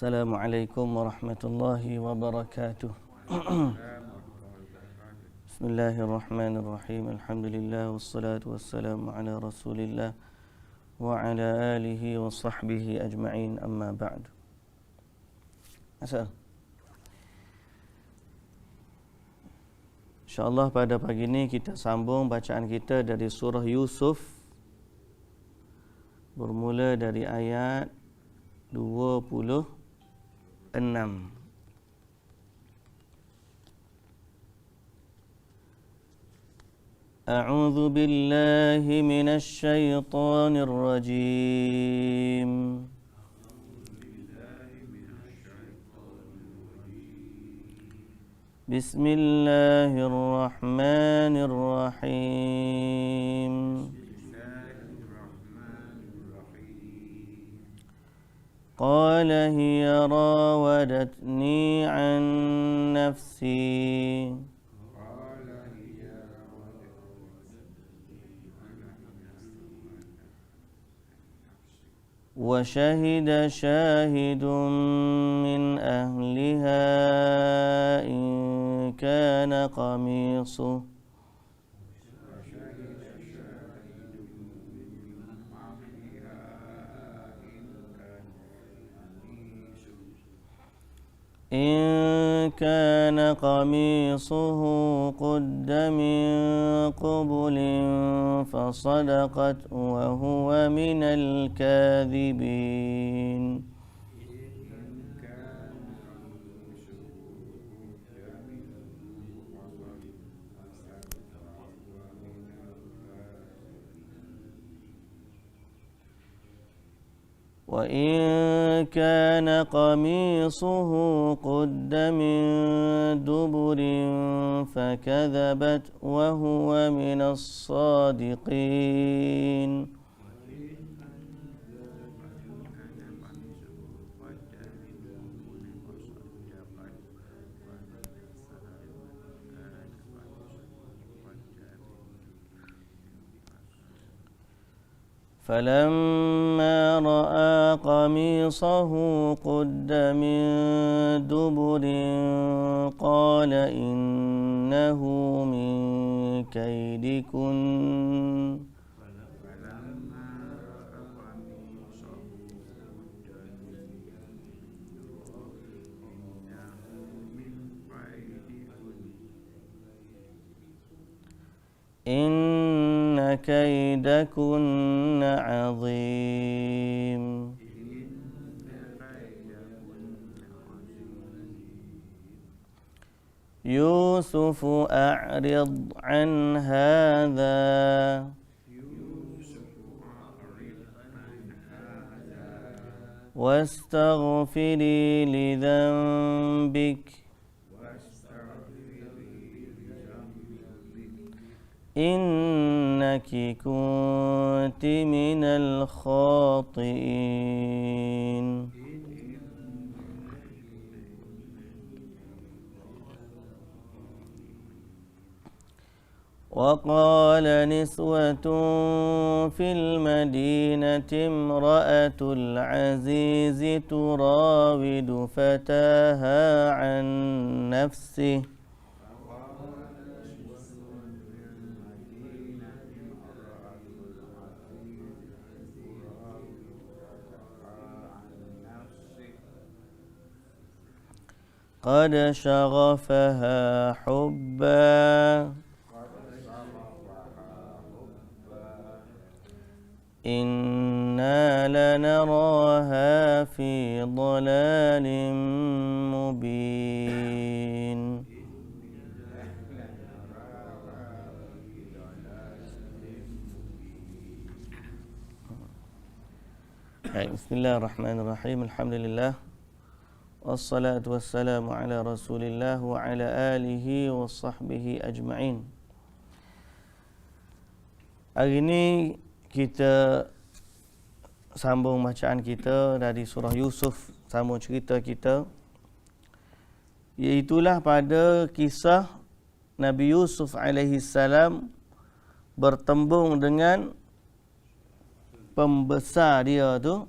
Assalamualaikum warahmatullahi wabarakatuh. Bismillahirrahmanirrahim. Alhamdulillah wassalatu wassalamu ala Rasulillah wa ala alihi wa sahbihi ajma'in, amma ba'du. Asal. InsyaAllah pada pagi ini kita sambung bacaan kita dari surah Yusuf, bermula dari ayat 26. A'udzu billahi minasy syaithanir rajim. Bismillahirrahmanirrahim. قال هي راودتني عن نفسي وشهد شاهد من أهلها إن كان قميصه قد من قبل فصدقت وهو من الكاذبين. وإن كان قميصه قد من دبر فكذبت وهو من الصادقين. فلما رأى قميصه قد من دبر قال إنه من كيدكن إن كيدكن عظيم. يوسف أعرض عن هذا واستغفري لذنبك إنك كنت من الخاطئين. وقال نسوة في المدينة امرأة العزيز تراود فتاها عن نفسه قد شغفها حبا إنا لنراها في ضلال مبين. Bismillahirrahmanirrahim. Alhamdulillah. Wassalatu wassalamu ala Rasulillah wa ala alihi wa sahbihi ajma'in. Hari ini kita sambung bacaan kita dari surah Yusuf, sambung cerita kita, iaitulah pada kisah Nabi Yusuf alaihi salam bertembung dengan pembesar dia tu,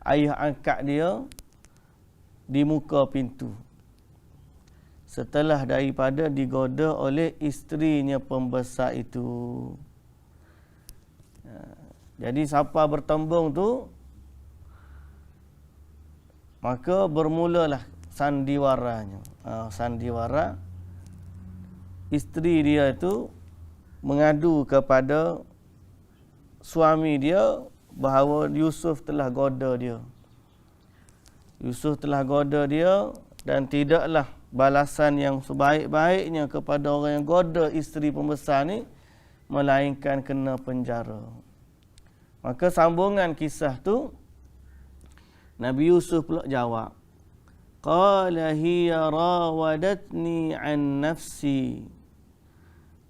ayah angkat dia di muka pintu. Setelah daripada digoda oleh isterinya pembesar itu. Jadi siapa bertembung tu, maka bermulalah sandiwaranya. Sandiwara, isteri dia itu mengadu kepada suami dia bahawa Yusuf telah goda dia. Yusuf telah goda dia dan tidaklah balasan yang sebaik-baiknya kepada orang yang goda isteri pembesar ni melainkan kena penjara. Maka sambungan kisah tu, Nabi Yusuf pula jawab, qala hiya rawadatni an nafsi.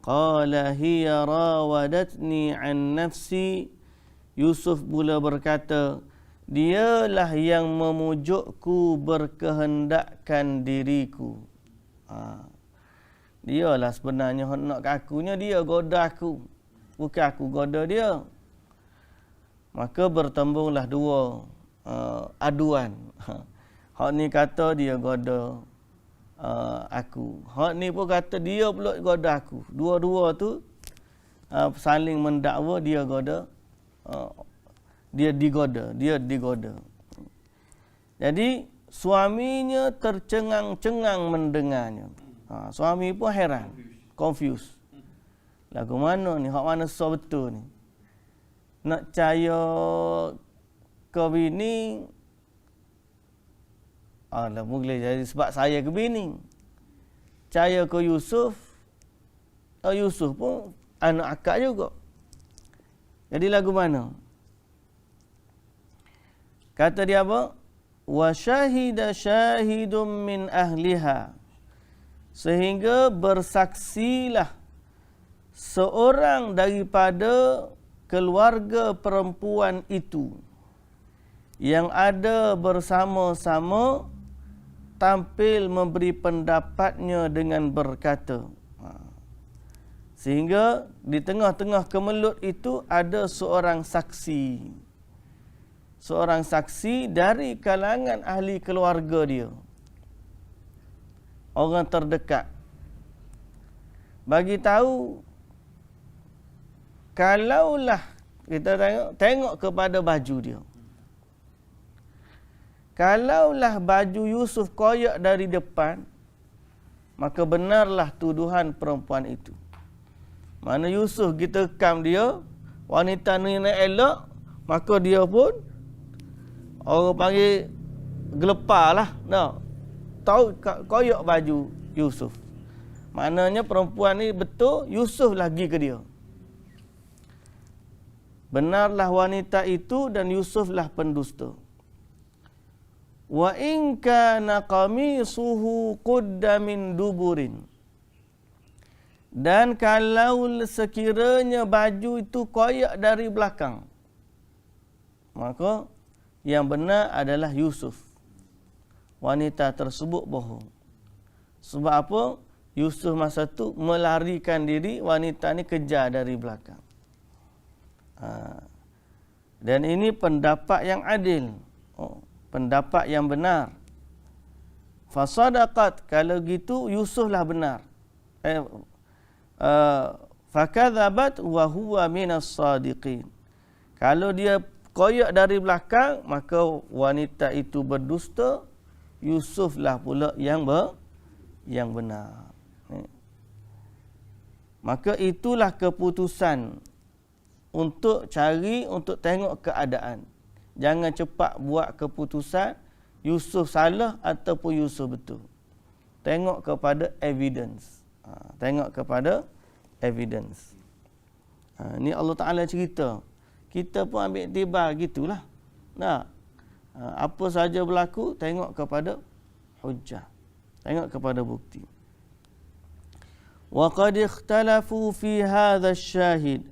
Qala hiya rawadatni an nafsi. Yusuf pula berkata, dialah yang memujukku berkehendakkan diriku. Dialah sebenarnya nak akunya, dia goda aku. Bukan aku goda dia. Maka bertembunglah dua aduan. Hak ni kata dia goda aku. Hak ni pun kata dia pula goda aku. Dua-dua tu saling mendakwa dia goda, dia digoda. Jadi suaminya tercengang-cengang mendengarnya. Suami pun heran, confused. Lagu mana ni? Hak mana so betul ni? Nak percaya ke bini, lah boleh jadi sebab saya ke bini. Percaya ke Yusuf, Yusuf pun anak akak juga. Jadi lagu mana? Kata dia apa? Wa syahida syahidum min ahliha. Sehingga bersaksilah seorang daripada keluarga perempuan itu yang ada bersama-sama tampil memberi pendapatnya dengan berkata. Sehingga di tengah-tengah kemelut itu ada seorang saksi. Seorang saksi dari kalangan ahli keluarga dia. Orang terdekat. Bagi tahu, kalaulah kita tengok kepada baju dia. Kalaulah baju Yusuf koyak dari depan, maka benarlah tuduhan perempuan itu. Mana Yusuf kita kam dia, wanita ni nak elok, maka dia pun orang panggil gelepar lah. No. Tahu koyak baju Yusuf. Maknanya perempuan ni betul, Yusuf lagi ke dia. Benarlah wanita itu dan Yusuflah pendusta. Wa in kana qamisuhu qudda min duburin. Dan kalau sekiranya baju itu koyak dari belakang, maka yang benar adalah Yusuf. Wanita tersebut bohong. Sebab apa? Yusuf masa tu melarikan diri, wanita ni kejar dari belakang. Dan ini pendapat yang adil. Pendapat yang benar. Fasadaqat, kalau gitu Yusuflah benar. Fakadzabat wa huwa minas sadiqin. Kalau dia koyak dari belakang, maka wanita itu berdusta, Yusuflah pula yang benar. Maka itulah keputusan untuk tengok keadaan. Jangan cepat buat keputusan Yusuf salah ataupun Yusuf betul. Tengok kepada evidence. Tengok kepada evidence. Ni Allah Ta'ala cerita. Kita pun ambil iktibar gitulah. Apa saja berlaku, tengok kepada hujjah. Tengok kepada bukti. Wa qad ikhtalafu fi hadha asy-syahid.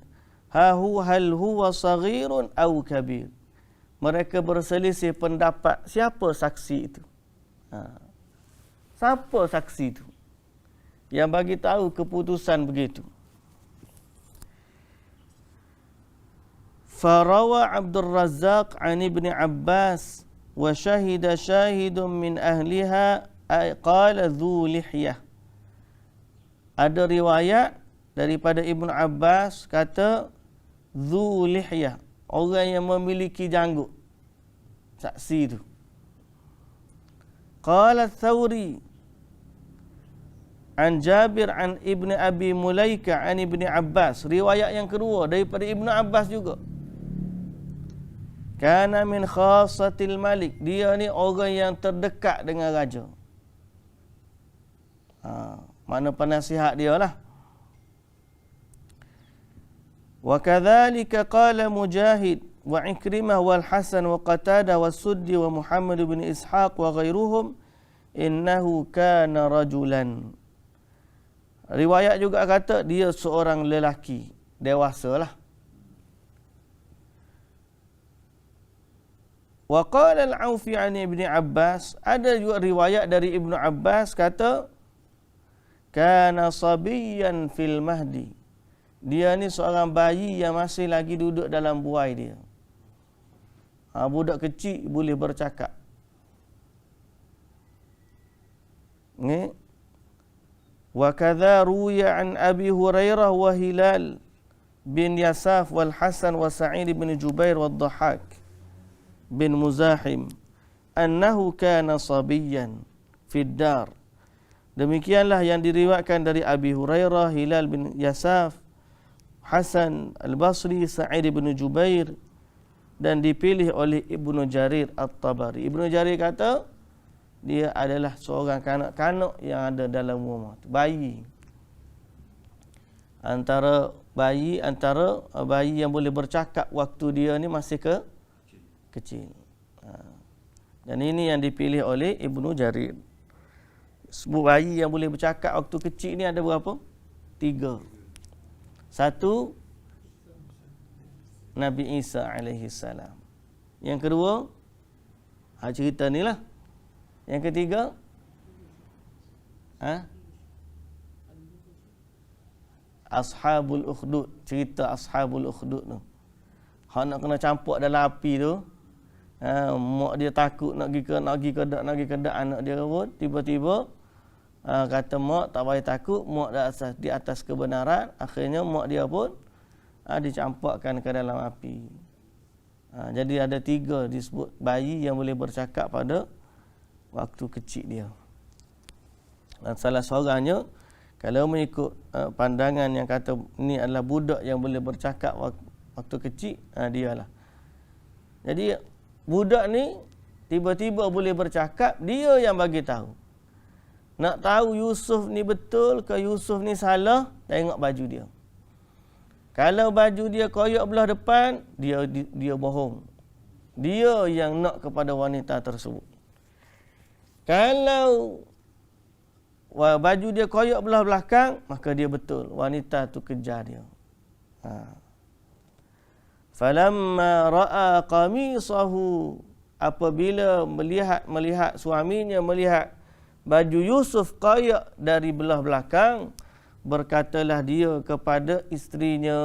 Hal huwa saghirun aw kabir. Mereka berselisih pendapat siapa saksi itu. Siapa saksi itu yang bagi tahu keputusan begitu. Farawa Abdul Razzaq an Ibn Abbas wa syahida syahidun min ahliha qala dhu lihyah. Ada riwayat daripada Ibn Abbas kata dhu lihyah, orang yang memiliki janggut. Saksi tu. Qala Thawri an Jabir an Ibn Abi Mulaika an Ibn Abbas. Riwayat yang kedua daripada Ibn Abbas juga. Kana min khassatil malik. Dia ni orang yang terdekat dengan raja. Mana penasihat dia lah. Wa kadzalika qala Mujahid wa Ikrimah wal Hasan wa Qatadah wa Suddi wa Muhammad bin Ishaq wa ghairuhum innahu kana rajulan. Riwayat juga kata dia seorang lelaki dewasa lah. Wa qala al-Aufi an Ibn Abbas, ada juga riwayat dari Ibnu Abbas kata kana sabiyyan fil mahdi. Dia ni seorang bayi yang masih lagi duduk dalam buai dia. Budak kecil boleh bercakap. Ni wa kadza ruya an Abi Hurairah wa Hilal bin Yasaf wal Hasan wa Sa'id bin Jubair wa Dhahhak bin Muzahim annahu kana sabiyyan fid dar. Demikianlah yang diriwayatkan dari Abi Hurairah, Hilal bin Yasaf, Hasan Al-Basri, Sa'id bin Jubair, dan dipilih oleh Ibnu Jarir At-Tabari. Ibnu Jarir kata dia adalah seorang kanak-kanak yang ada dalam rumah, bayi. Antara bayi yang boleh bercakap waktu dia ni masih kecil. Dan ini yang dipilih oleh Ibnu Jarir. Sebut bayi yang boleh bercakap waktu kecil ni ada berapa? 3. Satu, Nabi Isa alaihi salam. Yang kedua, cerita ni lah. Yang ketiga, Ashabul Ukhdud, cerita Ashabul Ukhdud tu. Hak nak kena campak dalam api tu. Mak dia takut nak pergi kedak anak dia pun tiba-tiba kata mak tak payah takut, mak di atas kebenaran. Akhirnya mak dia pun dicampakkan ke dalam api. Jadi ada 3 disebut bayi yang boleh bercakap pada waktu kecil dia. Dan salah seorangnya, kalau mengikut pandangan yang kata ni adalah budak yang boleh bercakap waktu kecil, dialah. Jadi budak ni tiba-tiba boleh bercakap, dia yang bagi tahu. Nak tahu Yusuf ni betul ke Yusuf ni salah, tengok baju dia. Kalau baju dia koyak belah depan, dia bohong. Dia yang nak kepada wanita tersebut. Kalau baju dia koyak belah belakang, maka dia betul. Wanita tu kejar dia. Falamma ra'a qamisahu, apabila melihat suaminya melihat baju Yusuf koyak dari belah belakang, berkatalah dia kepada isterinya,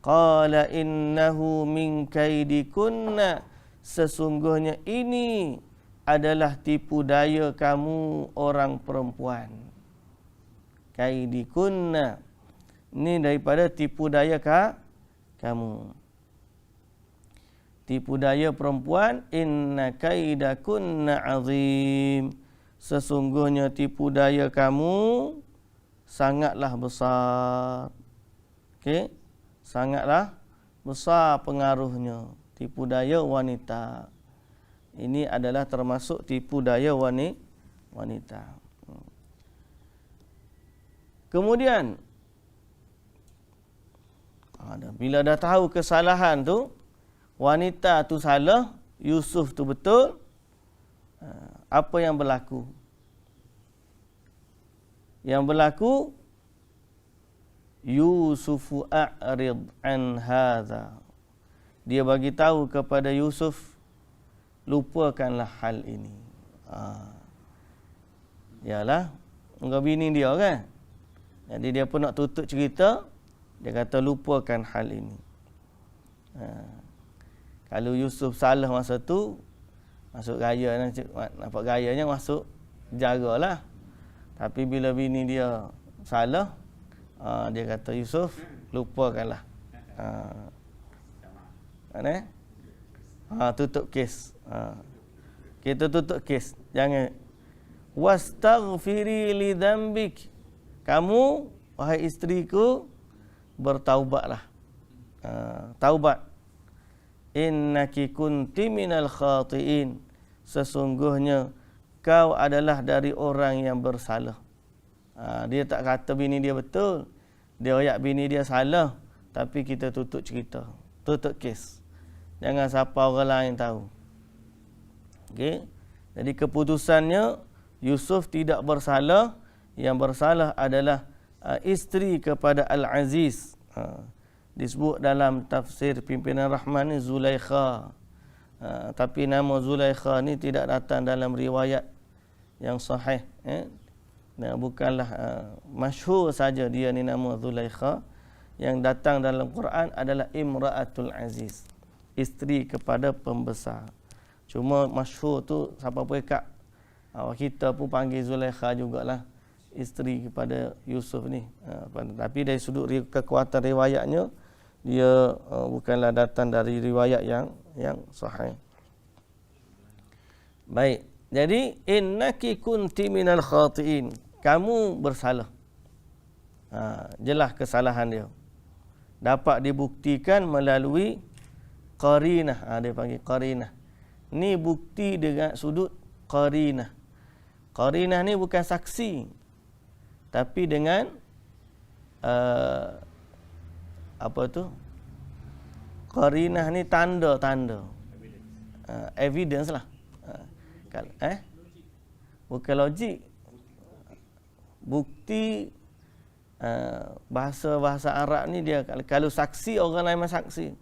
qala innahu min kaidikunna, sesungguhnya ini adalah tipu daya kamu orang perempuan. Kaidikunna, ini daripada tipu daya kamu. Tipu daya perempuan, inna kaidakunna azim, sesungguhnya tipu daya kamu sangatlah besar. Okey, sangatlah besar pengaruhnya. Tipu daya wanita. Ini adalah termasuk tipu daya wanita. Kemudian bila dah tahu kesalahan tu, wanita tu salah, Yusuf tu betul, apa yang berlaku? Yang berlaku, Yusufu a'rid an hadha. Dia bagi tahu kepada Yusuf, lupakanlah hal ini. Yalah, engkau bini dia kan? Jadi dia pun nak tutup cerita, dia kata lupakan hal ini. Kalau Yusuf salah masa tu, masuk gaya, nampak gayanya masuk penjara lah. Tapi bila bini dia salah, dia kata Yusuf, lupakanlah. Tutup kes. Kita tutup kes. Jangan. Wastaghfiri li dzambik. Kamu, wahai isteriku, bertaubatlah. Taubat. Innaki kunti minal khati'in. Sesungguhnya kau adalah dari orang yang bersalah. Dia tak kata bini dia betul. Dia royak bini dia salah. Tapi kita tutup cerita. Tutup kes. Jangan siapa orang lain tahu. Okey. Jadi keputusannya Yusuf tidak bersalah. Yang bersalah adalah isteri kepada Al-Aziz. Disebut dalam tafsir pimpinan Rahman ni Zulaikha. Tapi nama Zulaikha ni tidak datang dalam riwayat yang sahih. Bukanlah masyhur saja dia ni nama Zulaikha. Yang datang dalam Quran adalah Imra'atul Aziz. Isteri kepada pembesar. Cuma masyhur tu siapa pekat. Kita pun panggil Zulaikha jugalah. Isteri kepada Yusuf ni. Tapi dari sudut kekuatan riwayatnya, dia bukanlah datang dari riwayat yang sahih. Baik. Jadi innaki kunti minal khati'in. Kamu bersalah. Jelas kesalahan dia. Dapat dibuktikan melalui qarinah. Dia panggil qarinah. Ni bukti dengan sudut qarinah. Qarinah ni bukan saksi. Tapi dengan apa tu? Qarinah ni tanda-tanda. Evidence lah. Bukan logik. Bukti bahasa Arab ni dia kalau saksi orang lain saksi.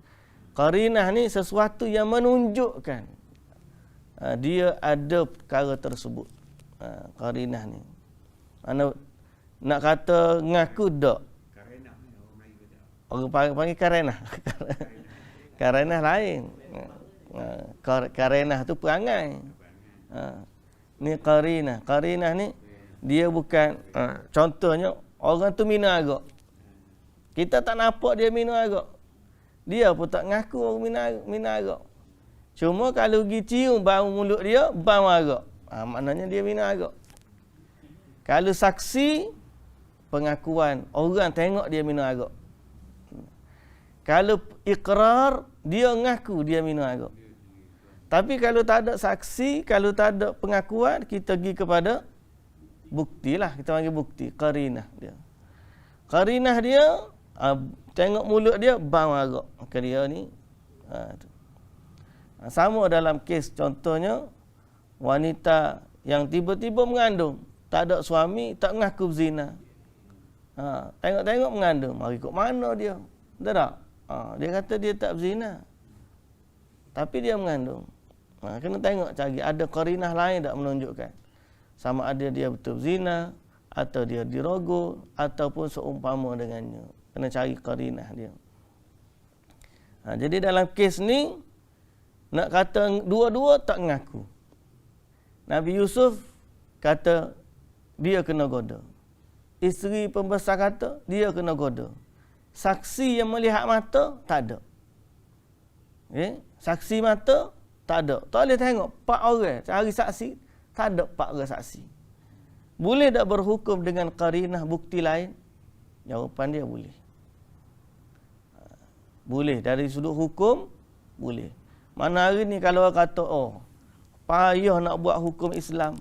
Qarinah ni sesuatu yang menunjukkan dia ada perkara tersebut. Qarinah ni. Nak kata ngaku tak. Orang panggil karenah. Karenah lain. Karenah tu perangai. Ni qarinah. Qarinah ni dia bukan contohnya orang tu minum arak. Kita tak nampak dia minum arak. Dia pun tak ngaku orang minum arak. Cuma kalau pergi cium bau mulut dia, bau arak. Maknanya dia minum arak. Kalau saksi, pengakuan orang tengok dia minum arak. Kalau ikrar, dia ngaku dia minum arak. Tapi kalau tak ada saksi, kalau tak ada pengakuan, kita pergi kepada bukti lah. Kita panggil bukti, qarinah dia. Qarinah dia, tengok mulut dia, bau arak. Maka dia ni, sama dalam kes contohnya, wanita yang tiba-tiba mengandung. Tak ada suami, tak mengaku berzina. Tengok-tengok mengandung. Mari kok mana dia? Betul tak? Dia kata dia tak berzina. Tapi dia mengandung. Kena tengok cari. Ada qarinah lain tak menunjukkan. Sama ada dia betul berzina, atau dia dirogol, ataupun seumpama dengannya. Kena cari qarinah dia. Jadi dalam kes ni, nak kata dua-dua tak mengaku. Nabi Yusuf kata dia kena goda. Isteri pembesar kata dia kena goda. Saksi yang melihat mata tak ada. Saksi mata tak ada. Tak boleh tengok 4 orang cari saksi, tak ada 4 orang saksi. Boleh tak berhukum dengan qarinah bukti lain? Jawapan dia boleh. Boleh dari sudut hukum boleh. Mana hari ni kalau orang kata payah nak buat hukum Islam.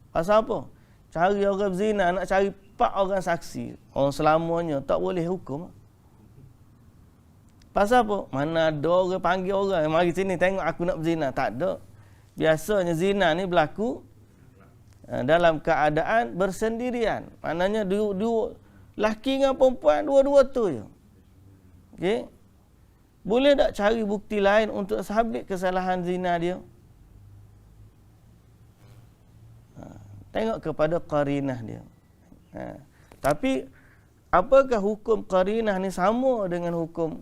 Pasal apa? Cari orang berzina, nak cari 4 orang saksi. Orang selamanya tak boleh hukum. Pasal apa? Mana ada orang panggil orang, mari sini tengok aku nak berzina. Tak ada. Biasanya zina ni berlaku dalam keadaan bersendirian. Maknanya dua laki dengan perempuan, dua-dua tu je. Okey? Boleh tak cari bukti lain untuk sabit kesalahan zina dia? Tengok kepada qarinah dia. Tapi apakah hukum qarinah ni sama dengan hukum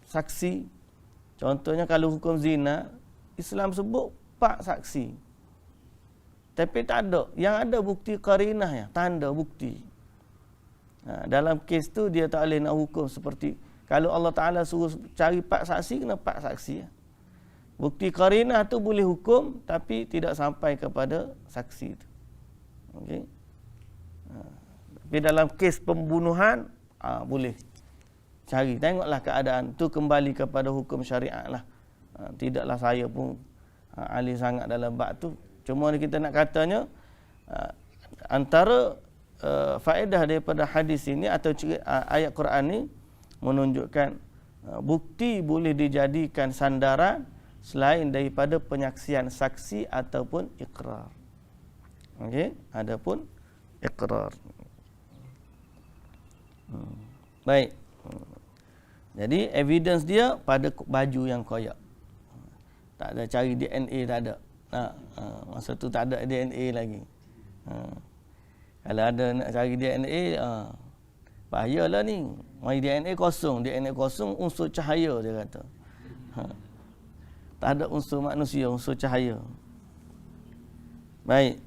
saksi. Contohnya kalau hukum zina, Islam sebut 4 saksi. Tapi tak ada. Yang ada bukti qarinah ya, tanda bukti. Dalam kes tu dia tak boleh nak hukum seperti kalau Allah Ta'ala suruh cari 4 saksi, kena 4 saksi. Bukti qarinah tu boleh hukum tapi tidak sampai kepada saksi tu. Okey. Tapi dalam kes pembunuhan boleh cari. Tengoklah keadaan tu, kembali kepada hukum syariat lah. Tidaklah saya pun ahli sangat dalam bab tu. Cuma kita nak katanya antara faedah daripada hadis ini atau ayat Quran ni menunjukkan bukti boleh dijadikan sandaran selain daripada penyaksian saksi ataupun iqrar. Okey, adapun iqrar. Baik. Jadi evidence dia pada baju yang koyak. Tak ada cari DNA, tak ada. Masa tu tak ada DNA lagi. Kalau ada nak cari DNA, bahayalah ni. Mai DNA kosong unsur cahaya dia kata. Tak ada unsur manusia, unsur cahaya. Baik.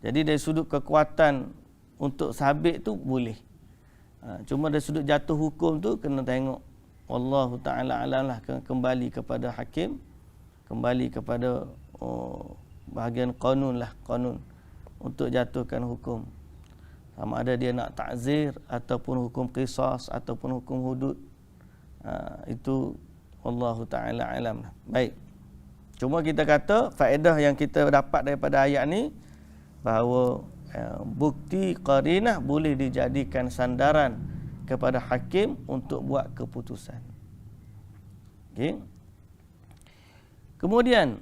Jadi dari sudut kekuatan untuk sabit tu boleh. Cuma dari sudut jatuh hukum tu kena tengok. Wallahu ta'ala alam lah, kembali kepada hakim, kembali kepada bahagian qanun lah, qanun untuk jatuhkan hukum. Sama ada dia nak ta'zir ataupun hukum qisas ataupun hukum hudud. Itu wallahu ta'ala alam. Baik. Cuma kita kata faedah yang kita dapat daripada ayat ni bahawa bukti qarinah boleh dijadikan sandaran kepada hakim untuk buat keputusan. Okey. Kemudian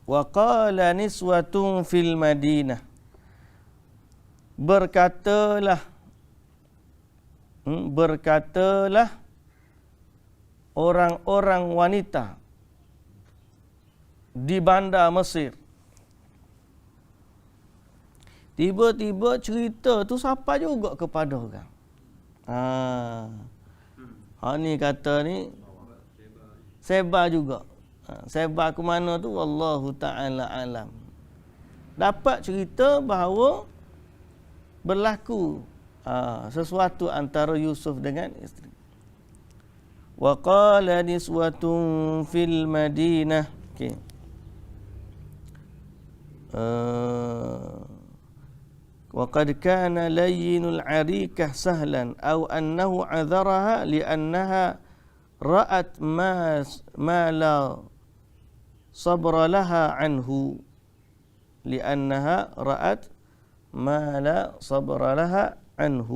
wa qala niswatun fil Madinah, berkatalah orang-orang wanita di bandar Mesir. Tiba-tiba cerita tu sampai juga kepada orang. Ni kata ni sebar juga. Sebar ke mana tu wallahu ta'ala alam. Dapat cerita bahawa berlaku sesuatu antara Yusuf dengan isteri. Wa qala niswatun fil Madinah. Okey. وقد كان لين العريكة سهلا أو أنه عذرها لأنها رأت ما لا صبر لها عنه لأنها رأت ما لا صبر لها عنه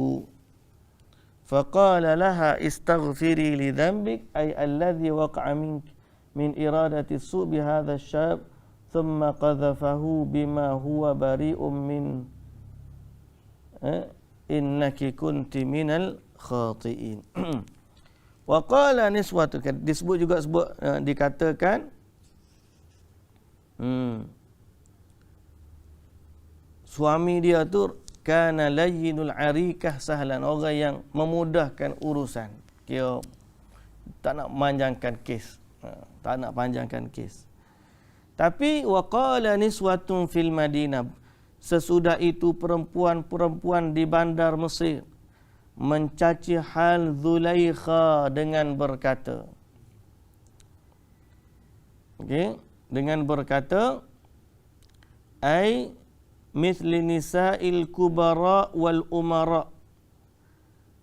فقال لها استغفري لذنبك أي الذي وقع منك من إرادة السوء بهذا الشاب ثم قذفه بما هو بريء من innaki kunti minal khati'in. Wa qala niswatu, disebut juga dikatakan suami dia tu kana layyinul arikah sahlan, orang yang memudahkan urusan. Kira tak nak panjangkan kes. Tapi wa qala niswatun fil Madinah, sesudah itu perempuan-perempuan di bandar Mesir mencaci hal Zulaikha dengan berkata, dengan berkata, ai mithli nisa'il kubara wal umara,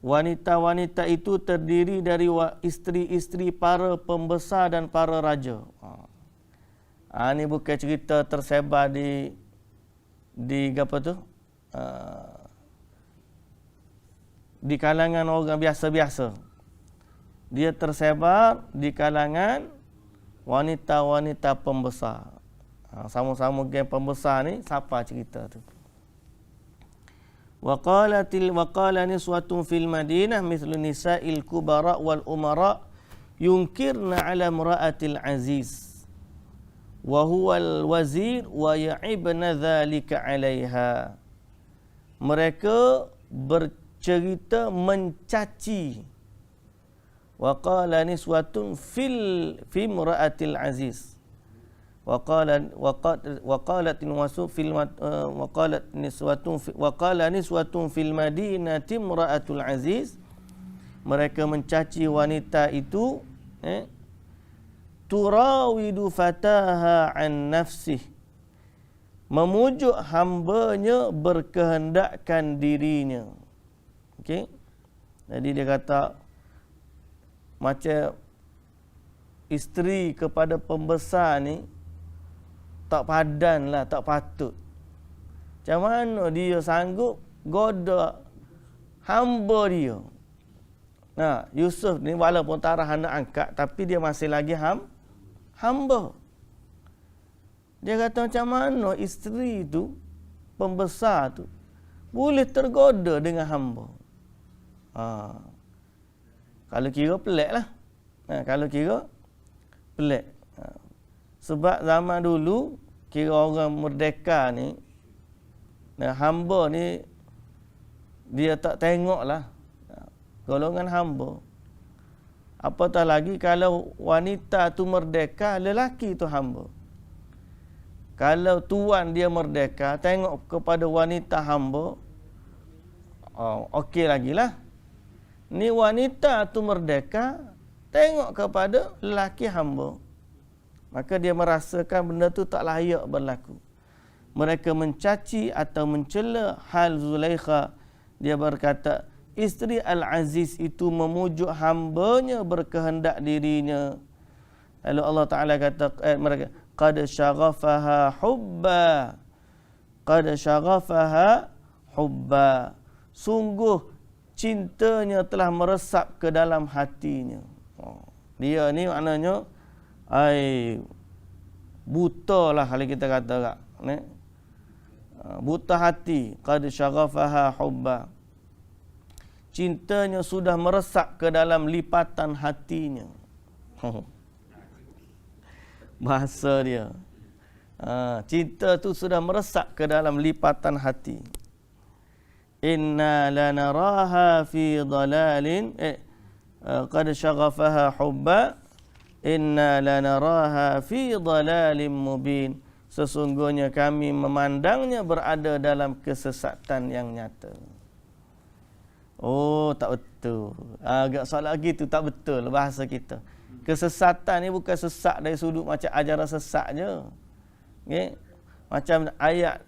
wanita-wanita itu terdiri dari isteri-isteri para pembesar dan para raja. Ini bukan cerita tersebar di apa tu? Di kalangan orang biasa-biasa. Dia tersebar di kalangan wanita-wanita pembesar. Sama-sama geng pembesar ni, siapa cerita tu? Wa qala niswatun fil Madinah mithlu nisa'il kubara wal umara yunkirna ala imra'atil aziz wa huwa al-wazir wa ya'ibna dhalika 'alaiha. Mereka cerita mencaci. Wa qala niswatun fi imra'atil aziz. Wa qalat niswatun fil madinati imra'atul aziz. Mereka mencaci wanita itu, turawidu fataha an nafsih, memujuk hambanya berkehendakkan dirinya. Okey. Jadi dia kata macam isteri kepada pembesar ni tak padan lah, tak patut. Macam mana dia sanggup goda hamba dia? Nah, Yusuf ni walaupun tarah anak angkat, tapi dia masih lagi hamba. Dia kata macam mana isteri tu, pembesar tu, boleh tergoda dengan hamba. Kalau kira pelik lah. Kalau kira pelik. Sebab zaman dulu, kira orang merdeka ni, hamba ni, dia tak tengok lah golongan hamba. Apatah lagi kalau wanita tu merdeka, lelaki tu hamba. Kalau tuan dia merdeka, tengok kepada wanita hamba, okey lagi lah. Ni wanita tu merdeka, tengok kepada lelaki hamba. Maka dia merasakan benda tu tak layak berlaku. Mereka mencaci atau mencela hal Zulaikha. Dia berkata, isteri Al-Aziz itu memujuk hambanya berkehendak dirinya. Lalu Allah Ta'ala kata, mereka, qad syaghafaha hubba. Qad syaghafaha hubba. Sungguh cintanya telah meresap ke dalam hatinya. Dia ni maknanya, buta lah kalau kita kata. Buta hati. Qad syaghafaha hubba. Cintanya sudah meresap ke dalam lipatan hatinya. Bahasa dia. Cinta tu sudah meresap ke dalam lipatan hati. Inna lanaraha fi dhalalin qad syaghafaha hubba. Inna lanaraha fi dhalalin mubin. Sesungguhnya kami memandangnya berada dalam kesesatan yang nyata. Oh, tak betul. Agak soal lagi tu tak betul bahasa kita. Kesesatan ni bukan sesat dari sudut macam ajaran sesat je. Okay? Macam ayat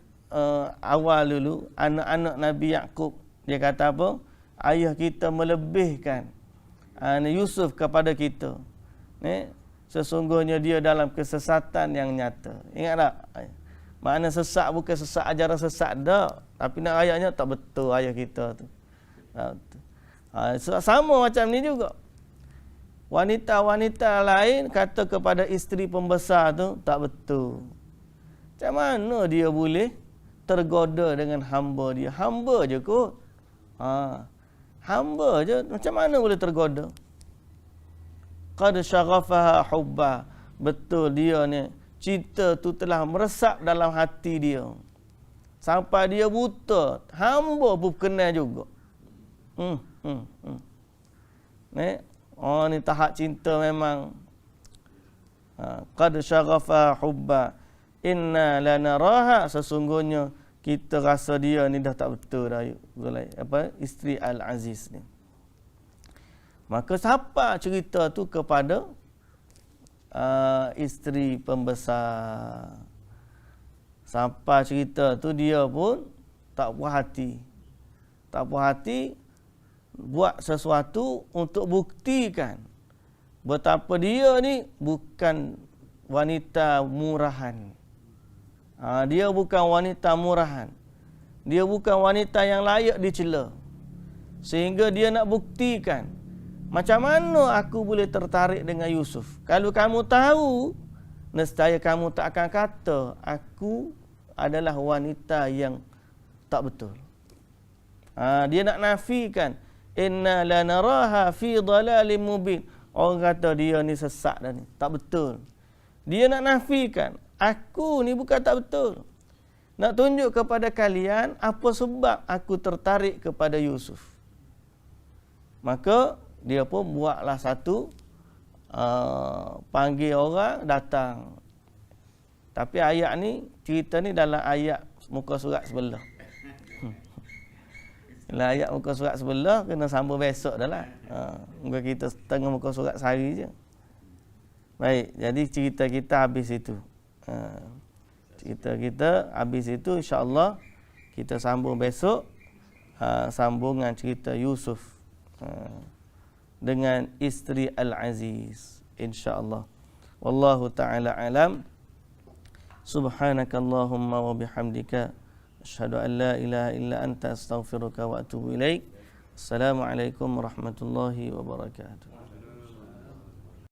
awal dulu, anak-anak Nabi Yaqub, dia kata apa? Ayah kita melebihkan Yusuf kepada kita. Sesungguhnya dia dalam kesesatan yang nyata. Ingat tak? Makna sesat bukan sesat ajaran sesat dah. Tapi nak ayatnya tak betul ayah kita tu. Sama macam ni juga. Wanita-wanita lain kata kepada isteri pembesar tu tak betul. Macam mana dia boleh tergoda dengan hamba dia? Hamba je kot. Hamba je, macam mana boleh tergoda? Qad syaghafaha hubba. Betul dia ni, cinta tu telah meresap dalam hati dia. Sampai dia buta, hamba pun kenal juga. Ni tahap cinta memang. Qad syaghafa hubba. Inna lanaraha. Sesungguhnya kita rasa dia ni dah tak betul dah. Isteri Al-Aziz ni. Maka siapa cerita tu kepada isteri pembesar. Sampai cerita tu dia pun tak puas hati. Tak puas hati, buat sesuatu untuk buktikan betapa dia ni bukan wanita murahan. Dia bukan wanita murahan. Dia bukan wanita yang layak dicela. Sehingga dia nak buktikan, macam mana aku boleh tertarik dengan Yusuf? Kalau kamu tahu, nescaya kamu tak akan kata aku adalah wanita yang tak betul. Dia nak nafikan, inna lanaraha fi dhalalin mubin. Orang kata dia ni sesat dah ni, tak betul. Dia nak nafikan, aku ni bukan tak betul. Nak tunjuk kepada kalian apa sebab aku tertarik kepada Yusuf. Maka dia pun buatlah satu panggil orang datang. Tapi ayat ni, cerita ni dalam ayat muka surat sebelah. Dalam ayat muka surat sebelah kena sambung besok dah lah. Muka kita tengah muka surat sehari je. Baik, jadi cerita kita habis itu. Cerita kita habis itu, insya-Allah kita sambung besok. Sambungan cerita Yusuf dengan isteri Al-Aziz, insya-Allah. Wallahu taala alam. Subhanakallahumma wa bihamdika asyhadu an la ilaha illa anta astaghfiruka wa atubu ilaik. Assalamualaikum warahmatullahi wabarakatuh.